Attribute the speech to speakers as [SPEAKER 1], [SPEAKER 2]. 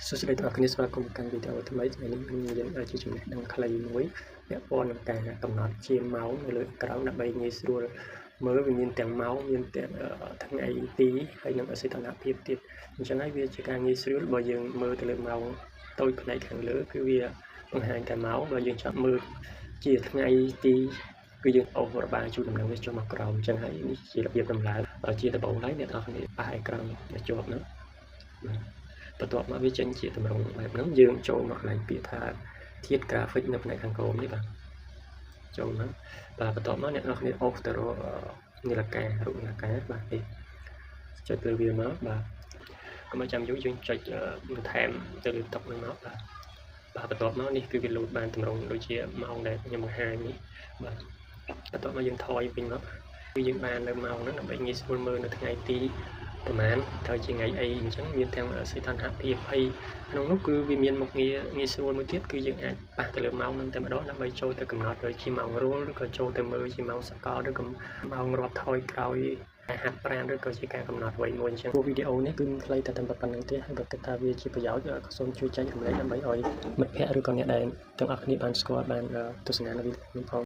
[SPEAKER 1] សួស្តីទាំងអស់គ្នាស្វាគមន៍មកកាន់វីដេអូថ្មីថ្ងៃនេះយើងជាចំណេះដឹងខ្លីមួយពាក់ព័ន្ធនឹងការកំណត់ជាម៉ោងនៅលើក្រោមដើម្បីងាយស្រួលមើលវាមានទាំងម៉ោងមានទាំងថ្ងៃទីហើយនិងសីតុណ្ហភាពទៀតអញ្ចឹងហើយវាជាការងាយស្រួលបើយើងមើលទៅលើម៉ោងតូចផ្នែកខាងលើគឺវាបង្ហាញតែម៉ោងបើយើងចាប់មើលជាថ្ងៃទីគឺយើងអូសរបាលជូនដំណឹងវាចុះមកក្រោមអញ្ចឹងហើយនេះជារបៀបដំឡើងជាដំបូងហើយអ្នកនរគ្នាប៉ះអេក្រង់មកជាប់នោះបន្ទាប់មកវាចេញជាតម្រងបែបហ្នឹងយើងចូលមកកន្លែងពាក្យថាធាតុ graphic នៅផ្នែកខាងក្រោមនេះបាទចូលមកបាទបន្ទាប់មកអ្នកនរគ្នាអូសទៅរកនាឡិការូបនាឡិកាបាទនេះចុចលើវាមកបាទកុំឲ្យចាំយូរយើងចុចបន្ថែមទៅលើតុនឹងមកបាទបន្ទាប់មកនេះគឺវាលោតបានតម្រងដូចជាម៉ោងដែលខ្ញុំបង្ហាញនេះបាទបន្ទាប់មកយើងថយវិញមកគឺយើងបាននៅម៉ោងហ្នឹងដើម្បីងាយស្រួលមើលនៅថ្ងៃទីប្រហែលត្រូវជាថ្ងៃអីអញ្ចឹងមានទាំងសីតុណ្ហភាពហើយក្នុងនោះគឺវាមានមុខងារងាយស្រួលមួយទៀតគឺយើងអាចប៉ះទៅលើម៉ោងហ្នឹងតែម្ដងដើម្បីចូលទៅកំណត់ដូចជាម៉ោងរួលឬក៏ចូលទៅមើលជាម៉ោងសកលឬក៏ម៉ោងរាប់ថយក្រោយការហាត់ប្រាណឬក៏ជាការកំណត់អ្វីមួយអញ្ចឹងវីដេអូនេះគឺខ្លីតែតែប៉ុណ្្នឹងទេហើយបើគិតថាវាជាប្រយោជន៍ក៏សូមជួយចែករំលែកដើម្បីឲ្យមិត្តភ័ក្តិឬក៏អ្នកដែលទាំងអស់គ្នាបានស្គាល់បានទស្សនានៅវីដេអូនេះផង